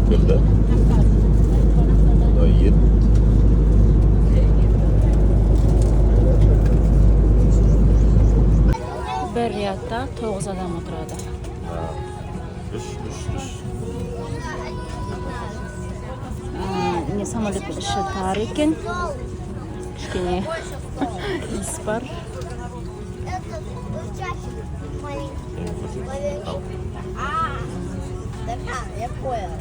Kırdı. Ет. Bir riyadda 9 adam oturadi. Üç. Ne samolyot işi tar ekan. Kichkina is bor. Я понял.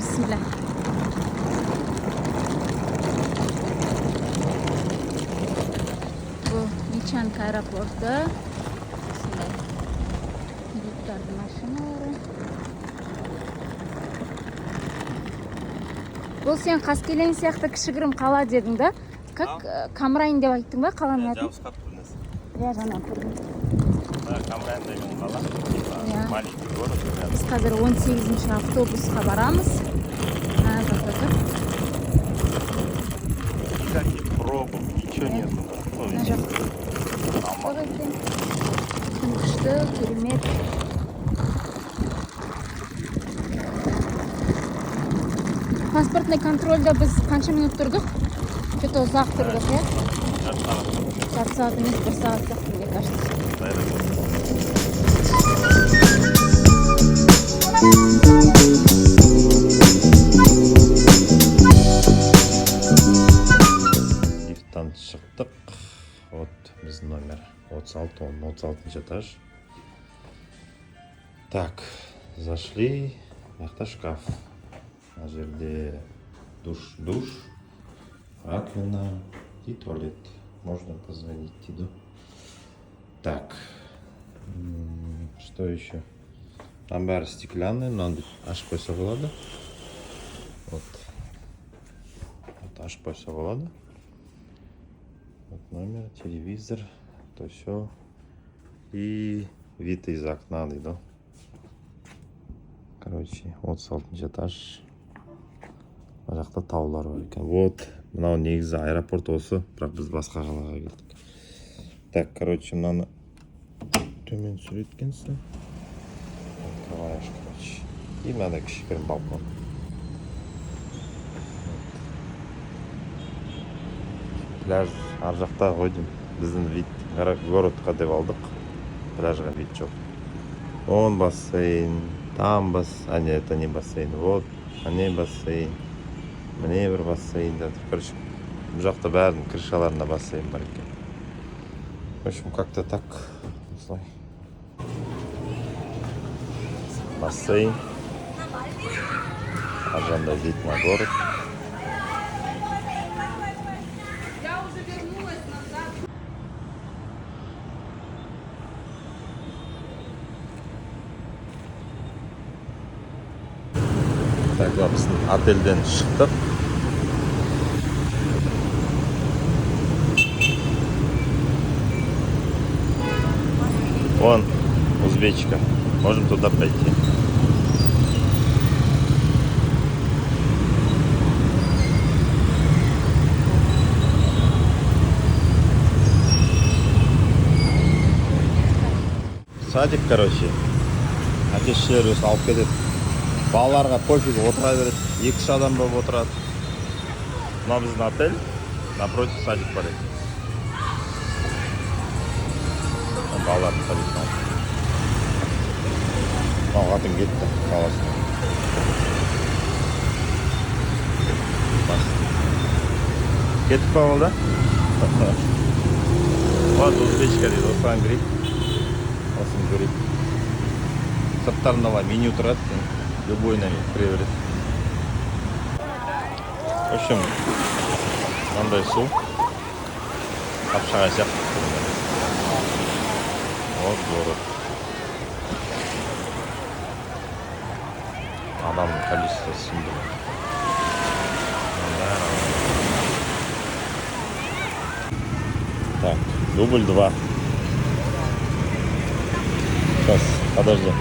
Bismillah. Bu Nichanka aeroporti. Yurtlarning mashinalari. Bu sen Qaskeleng siyaqda kishigirim qala deding-da. Как Камрайн деп aytding ба қаланың атын? Жабыс қап көрінесің. Иә, жаңа көрдім. Камрайн деген қала. Иә. Маленький город. Біз қазір 18-ші автобусқа барамыз. Завтра. Никаких пробок, ничего нет. Мына жақ. Күн күшті, керемет. Паспортный контрольда біз қанша минут тұрдық? Что-то ұзақ тұрдық, иә? Жарты сағат емес, 1 сағат сияқты, мне кажется. Лифттан шықтық. Вот біздің номер 36, 36 этаж. Так, зашли. Мына шкаф. Мына жерде душ, раковина и туалет. Можно позвонить туда. Так, что еще? Там бәрі стеклянный, надо ашып қойса болады. Вот ашып қойса болады. Вот номер, телевизор, то все. И вид из окна дейді. Короче, 36 этаж. Мына жақта таулар бар екен. Вот, мынау негізі аэропорт осы, бірақ біз басқа қалаға келдік. Так, короче, мынаны төмен сүреткенсің. Открываешь, короче. И мынандай кішігірім балкон. Пляж ар жақта ғой деймін. Біздің вид городқа деп алдық. Пляжға вид жоқ. Он бассейн, там бассейн. А нет, это не бассейн. Вот, ане бассейн. Міне бір бассейн. Короче, бұл жақта бәрінің крышаларында бассейн бар екен. В общем, как-то так. Бассейн. Ажанда вид на город. Так, біздің отельден шықтық. Вон, узбечка. Можем туда пойти. Садик, короче. Әке-шешелер өз алып кетеді. Балаларға пофиг отыра береді. 2-3 адам болып отырады. Мына біздің отель. Напротив садик бар екен. Балалардың садигін алып. Қатын кетті қаласына. Кетіп па болды? Вот узбечка дейді. Осыған кірейік. Осыны көрейік. Сырттарында меню тұрады. Любой нами кіре береді. В общем, мынандай су. Қапшағай сияқты. Вот город. Адамның количествосы сүндір. Так, дубль 2. Сейчас, подожди.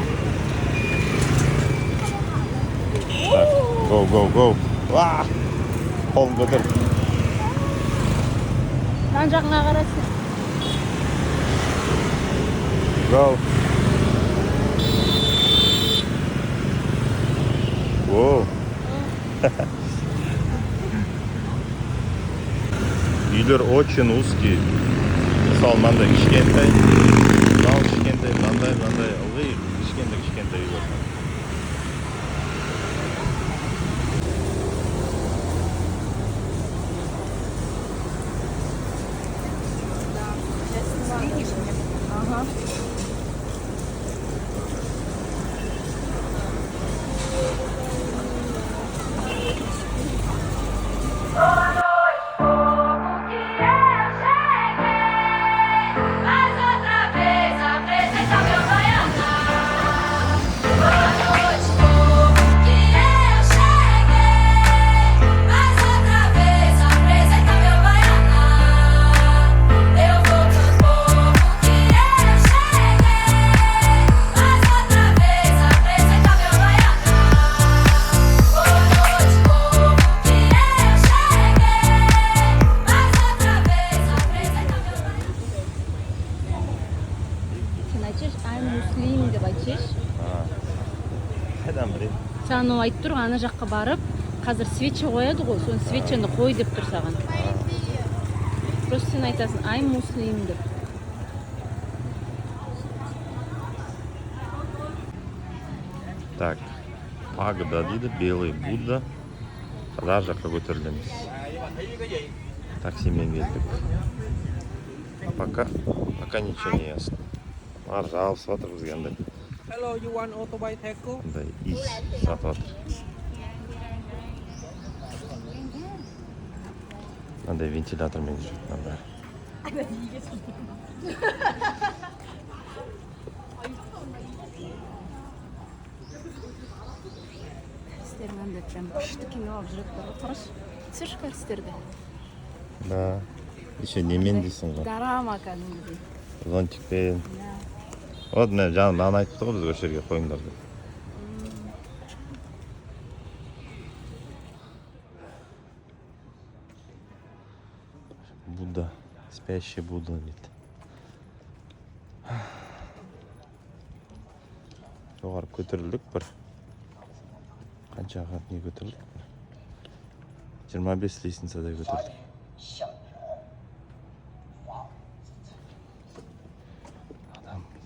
Так, go. Ва! Қолын көтер. Жан жағыңа қарасын. Go. Воу. Үйлер очень узкий. Мысалы, мынандай кішкентай, мынау кішкентай, мынандай ылғи кішкентай үйлер. Ага. Қайдан білейін? Саған ол айтып тұр, ана жаққа барып, қазір свеча қояды ғой, соны свечаны қой деп тұр саған. Просто сен айтасың, ай муслим деп. Так, пагода дейді, белый Будда. Қазір жаққа көтерілеміз. Таксимен келдік. Пока ничего не ясно. Ар жалысып жатыр бізге андай. Hello, you want auto bicycle? Андай иіс сатып жатыр. Андай вентилятормен жүреді андай. Істерін андай прям күшті кино алып жүреді ғой, қараш. Түсірші кәрістерді. Да. Еще немен дейсің ғой. Дарама кәдімгідей. Зонтикпен. Вот міне жаным маған айтыпты ғой, біз осы жерге қойыңдар деп. Будда, спящий Будда дейді. Жоғары көтерілдік бір. Қанша қат не көтерілдік? 25 лестницадай көтерілдік.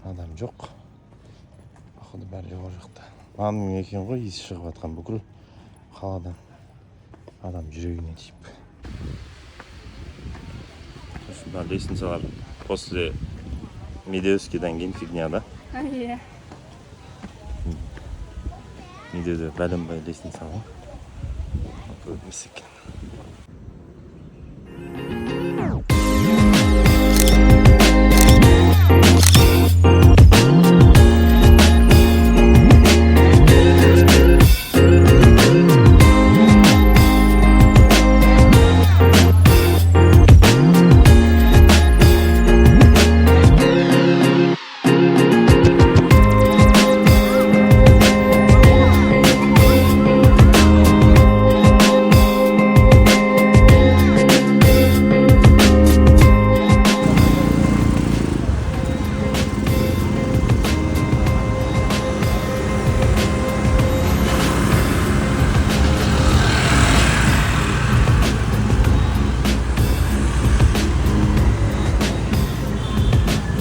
Адам жоқ. Походу бәрі жоғары жақта. Маңның екен ғой, иісі шығып жатқан бүкіл қаладан. Адам жүрегіне тиіп. Осында лестницалар после Медеускийдан кейін фигня, да? Иә. Медеуде бәленбай лестница ғой. Көрмес екен.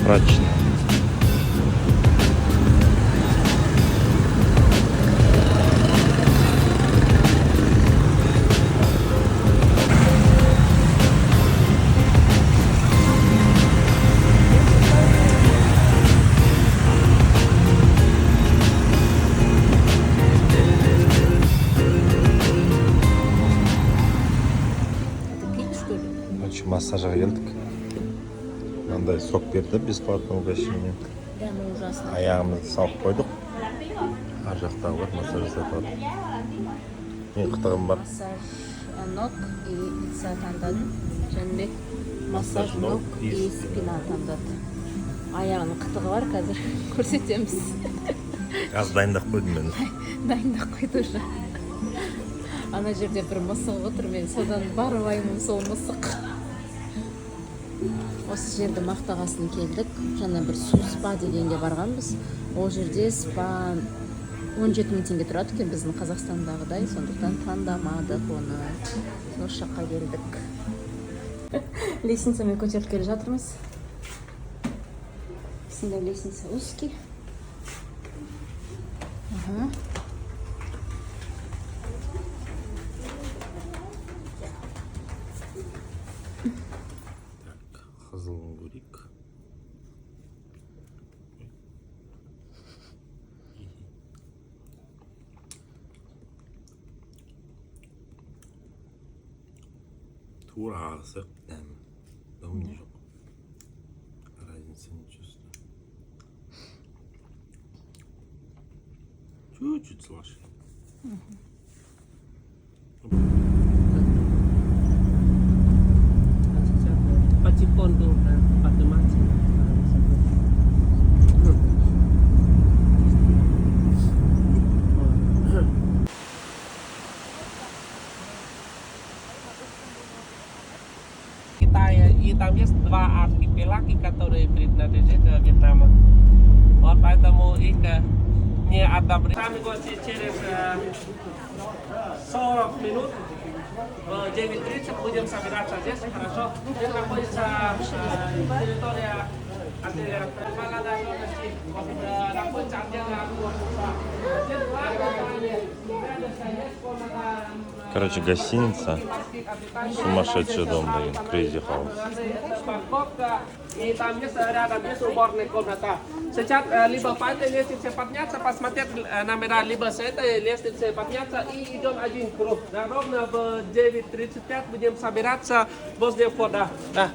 Мрачно. Массажға келдік. Мынандай сок берді бесплатно угощение. Дәмі ужасно. Аяғымызды салып қойдық. Ар жақтағы бар массаж жасап жатыр. Мен қытығым бар. Массаж ног и лица таңдадым. Жәнібек массаж ног и спина таңдады. Аяғының қытығы бар, қазір көрсетеміз. Аз дайындап қойдым мен. Дайындап қойды уже. Ана жерде бір мысық отыр, мен содан барбаймын сол мысық. Осы жерде мақтағасын келдік. Жаңа бір су спа дегенге барғанбыз. Ол жерде спа 17 000 теңге тұрады екен біздің Қазақстандағыдай, сондықтан таңдамадық оны. Осы жаққа келдік. Лестницамен көтеріліп келе жатырмыз. Осындай лестница узкий. Қызылын көрейік. Тура ағысы дәмі. Дәмі жоқ. Разница не чувствую. Чуть-чуть слаще. Потихоньку подниматься. Китая, и там есть два архипелага, которые принадлежат Вьетнаму. Вот поэтому их не одобряют. Сами гости через 40 минут в 9:30 будем собираться здесь, хорошо? Здесь находится территория отеля Маладашевский, находится отдельная Короче, гостиница. Сумасшедший дом, блин. Crazy House. парковка, и там есть рядом есть уборная комната. Сейчас либо по этой лестнице подняться, посмотреть номера, либо с этой лестницы подняться и идем один круг. Да, ровно в 9:35 будем собираться возле входа. Да.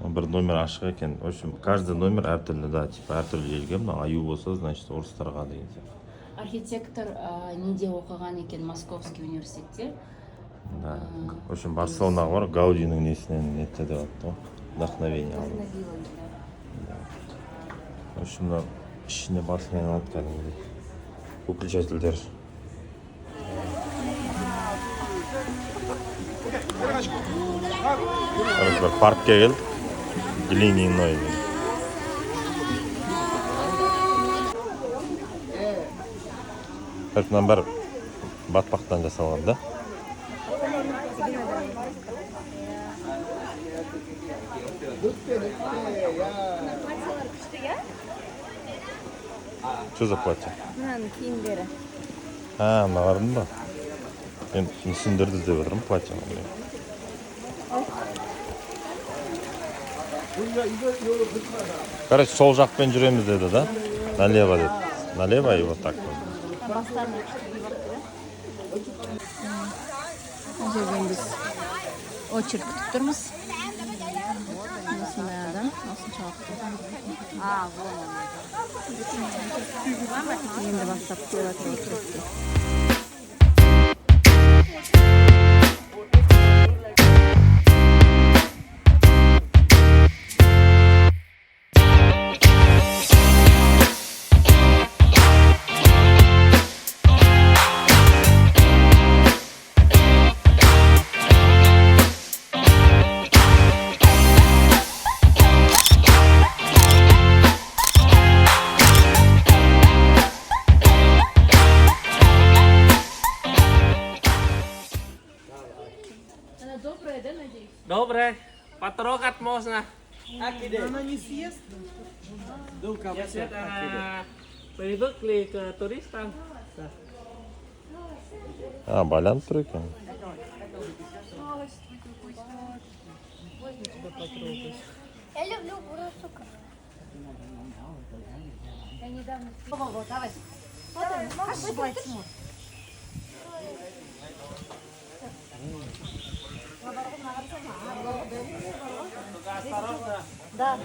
Бір номер ашық екен. В общем, каждый номер әртүрлі, да, типа әртүрлі елге. Мына аю болса, значит, орыстарға деген сияқты. Архитектор неде оқыған екен, Московский университетте. Да. В общем, Барселонаға бар, Гаудиның несінен нетті деп атты ғой. Вдохновение алды. В общем, мына ішіне басымен алады кәдімгідей. Выключательдер. Короче, бір паркке кел. Глиняной. Мынаның бәрі батпақтан жасалған, да? Что за платье? Мынаның киімдері. Мыналардың ба? Мен мүсіндерді іздеп отырмын платье. Короче, сол жақпен жүреміз деді, да? Налево деді. Налево и вот так. Бастарына күшті бақтыры. Ол жерден біз очередь күтіп тұрмыз. Осындай адам, осыншалықты. Енді бастап көріп отырмыз. добрая, да, надеюсь? Добре. Потрогать можно. Она не съест? Дулка, Если привыкли к туристам. А, байланып тұр екен. Я люблю бурый цукор. Давай. Можешь брать смог? Да.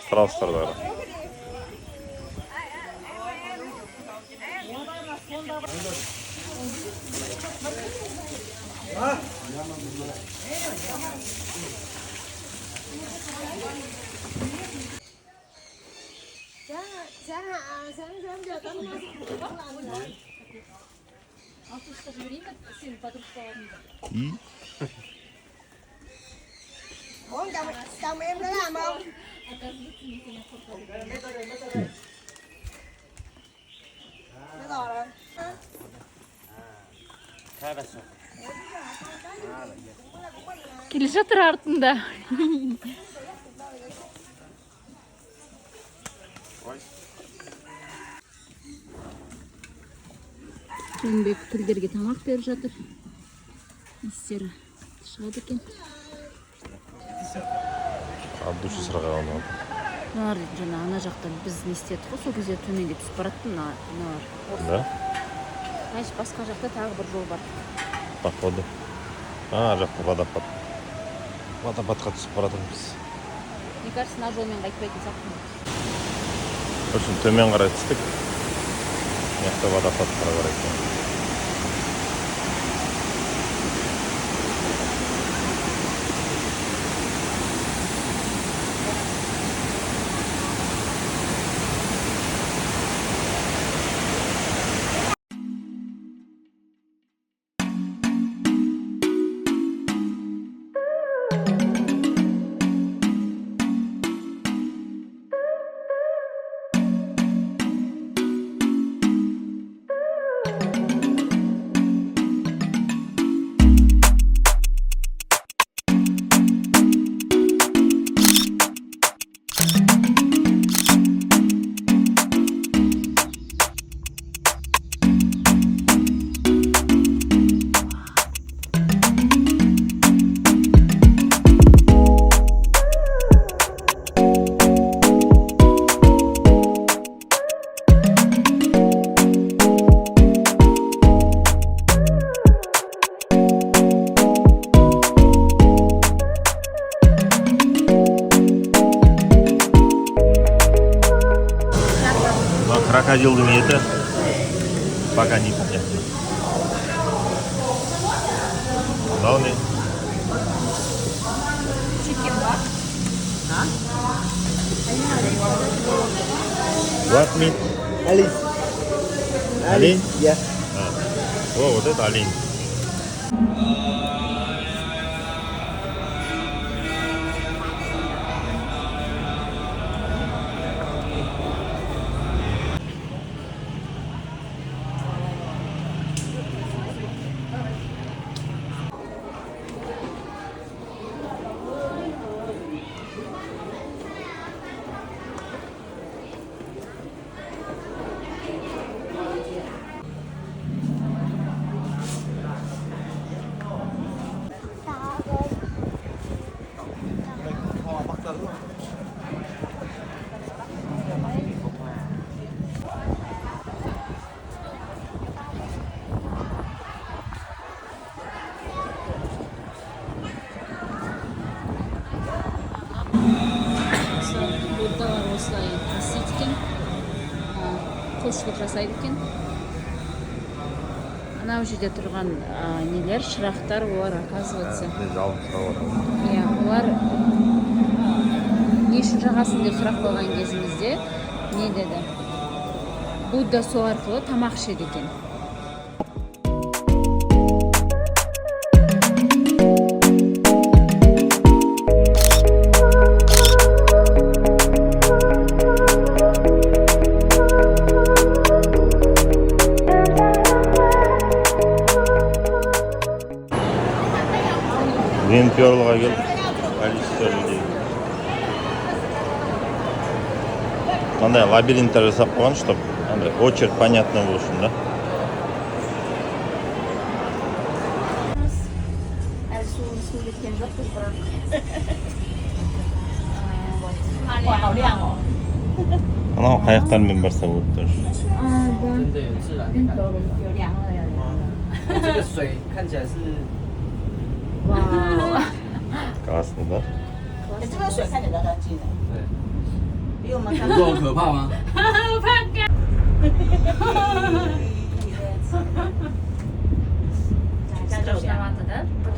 Сразу тұрды. Sen de А ты что, время сын подружка? И? Muốn chồng em nó làm không? Nó rồi rồi. Келе жатыр артында. Еңбек түлдерге тамақ беріп жатыр. Істері шығады екен. От души сұраған ол. Мыналар жаңа ана жақтан біз не істедік қой, сол кезде төменге түсіп барады мыналар. Да? Значит, басқа жақта тағы бір жол бар. Походу. А, жақта водопад. Водопадқа түсіп баратырмыз. Мне кажется, мына жолмен қайтпайтын сияқты. В общем, төмен қарай түстік. Мықты водопад қарай бар екен. Крокодилдің еті пока не понятно. Мынау не? What meat? Олень. Олень? Я. О, вот это олень. Буддалар осылай істейді екен, құлшылық жасайды екен. Анау жерде тұрған нелер, шырақтар, олар оказывается. Иә, олар не үшін жағасын деп сұрақ қойған кезімізде не деді? Будда сол арқылы тамақ ішеді екен. Венперлға келіп, Алистер дейді. Мынандай лабиринттер жасап қойған, чтобы очередь понятно болсын да. Әлі су кеткен жоқпыз, бірақ Анау қаяқтармен барса болады тоже. 这个水看起来是 Классно, да? 这个水看起来干净的，比我们刚不够可怕吗？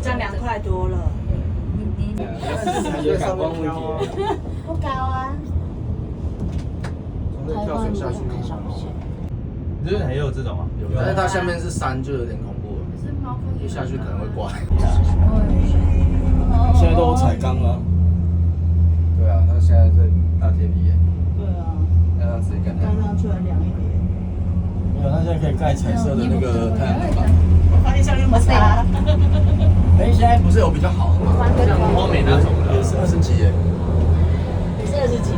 这样2块多了，感觉感光问题。不高啊。从这跳水下去，日本也有这种啊？有但是它下面是山，就有点恐怖了。一下去可能会挂。现在都有彩钢了。对啊，它现在在大铁皮耶。对啊，让它直接干掉。刚上去了凉一点。没有，它现在可以盖彩色的那个太阳能板。我发现效率不差。哎，现在不是有比较好的吗？像欧美那种的，也是20几耶。也是20几。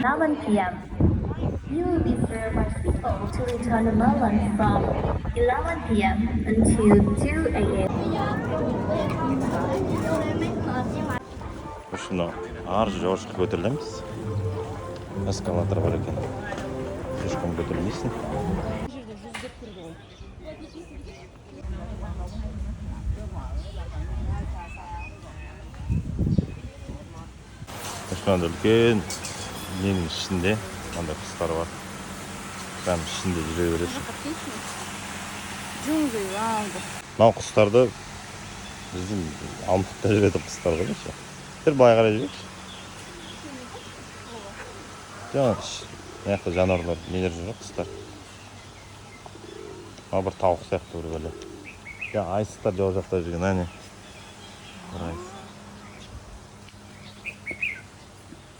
11 p.m. You will be served by people to return the melon from 11 p.m. until 2 a.m. Осыны арғы жорышқа көтерілеміз. Эскалатор бар екен. Ешкім көтерілмейсің. Осыны үлкен ненің ішінде мынандай құстар бар. Прям ішінде жүре бересің. Мынау құстарды біздің Алматыда жүретін құстар ғой ше. Bir былай қарай жүрейікші. Жоқ, мына жақта жануарлар нелер жүр құстар. Мына бір тауық сияқты бір бәле. Ja, айсықтар жоқ жақта жүрген, әне. Бір айс.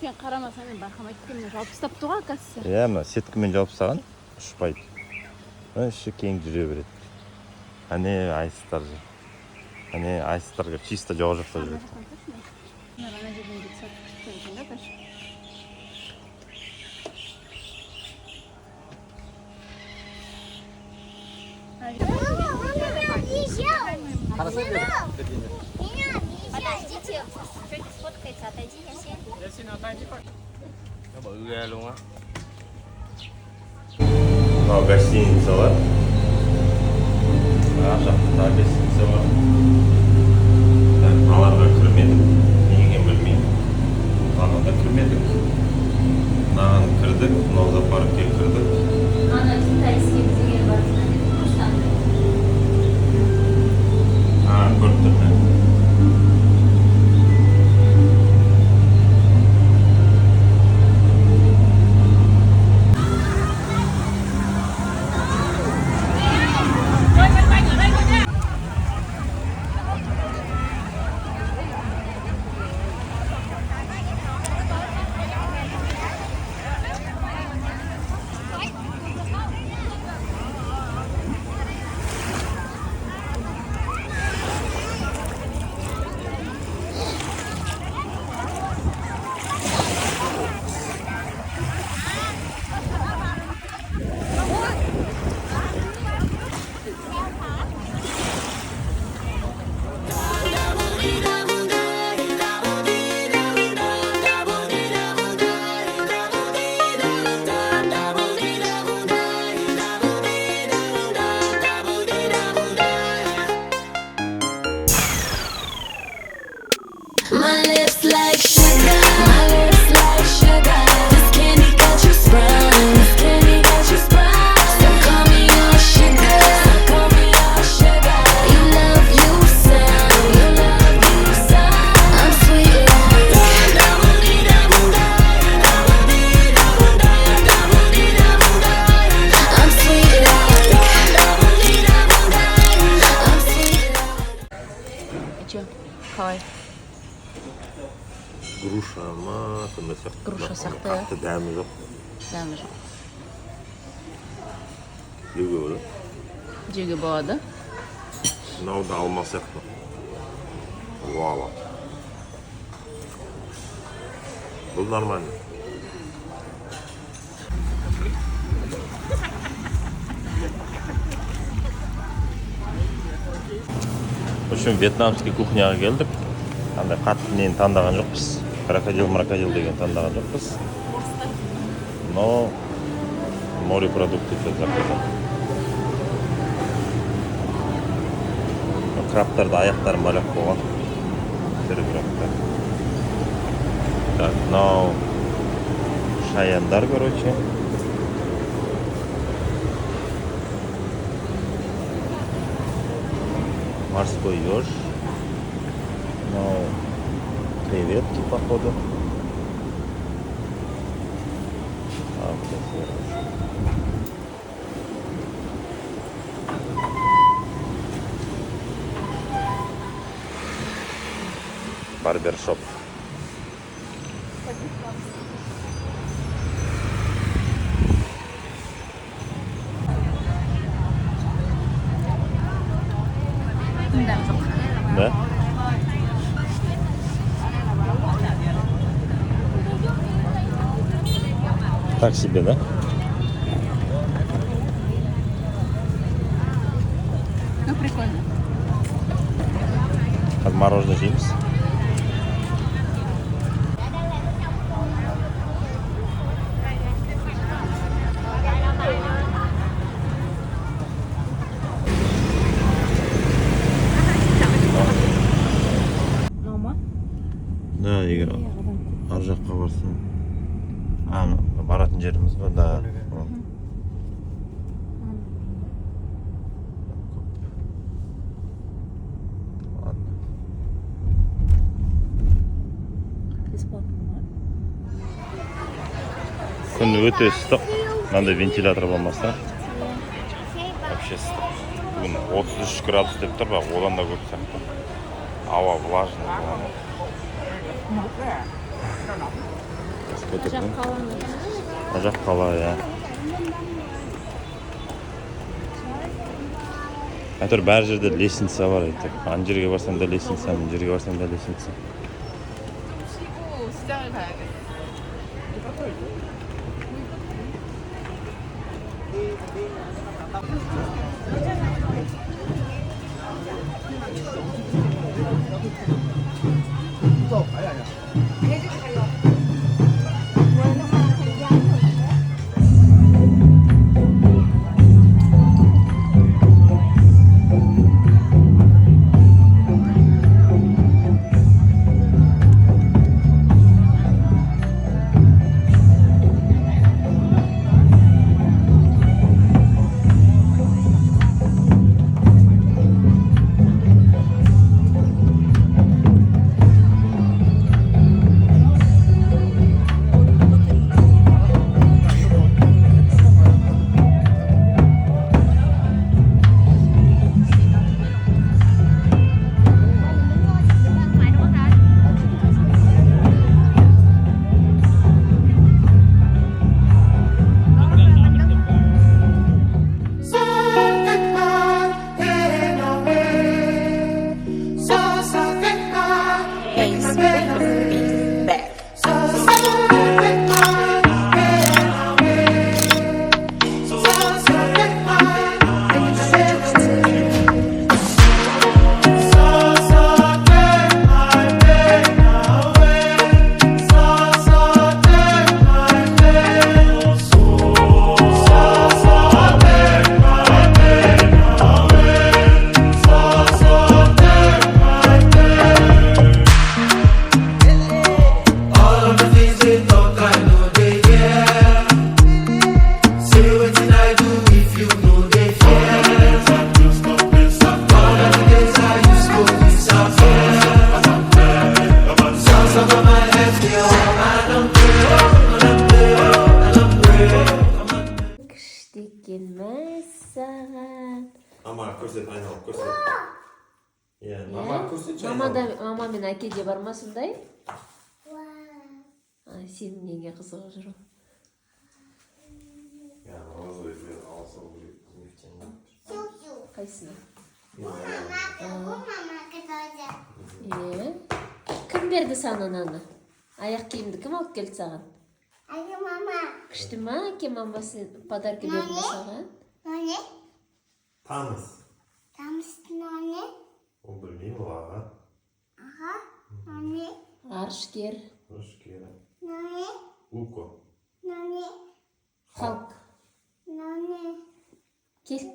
Сен қарамасаң мен байқамай кеткенмін, жауып тастапты ғой оказывается. Иә, мына сеткімен жауып тастаған ұшпайды. Іші кең жүре береді. Әне айсықтар жүр. Әне айсықтар чисто жоқ жақта жүреді. Ана жерден кетсек кеткен да даже. Подождите, чуть сфоткается, отойди, я Bự ghê luôn á. Mынау гостиницалар. Ар жақта гостиница бар. Аларға кірмедік. Неге білмеймін. Анада кірмедік. Мынаған кірдік, мынау зоопаркке кірдік. Ана китайский деген бар. Көріп тұрмын. груша ма кандай сияқты. Груша сияқты, Қатты дәмі жоқ. Дәмі жоқ. Жеуге болады. Жеуге болады. Мынау да алма сияқты. Вау. Бұл нормально. В общем, вьетнамский кухняға келдік. Андай қатты нені таңдаған жоқпыз. Крокодил деген таңдаған жоқпыз. Но морепродукты заказал. Краптарды аяқтарын байлап қойған. Тірі краптар. Так, мынау шаяндар, короче. Морской еж. Ну, креветки, походу. Барбершоп. Да? Так себе, да? Ну, прикольно. Как мороженое жимс. Да, егер ар жаққа барсам. Баратын жеріміз ба? Да. Ладно. Күн өте ыстық. Мынандай вентилятор болмаса. Вообще ыстық. Бүгін 33 градус деп тұр, бірақ одан да көп сияқты. Ауа влажный. Ажақ қала, я. Әйтеуір бәр жерде лестница бар, айтып. Ан жерге барсам да лестница, мына жерге барсам да лестница. Мама, көрсет, айналып көрсет. Мама, көрсетші. Мама мен әке де бармасындай? Сен неге қызығып жүрің? Я розовый цвет алсам будет нефтяной. Қайсыны? Мама тоже. Кім берді саған ананы? Аяқ киімді кім алып келді саған? Мама. Күшті ма? Әкем мамасы подарка берді ме саған? Ноне? Таныс. Там с ноне? Ол білмеймін ол аға. Ага. Ноне? Ғарышкер, Рышкера. Ноне? Луко. Ноне? Халк. Ноне? Кел.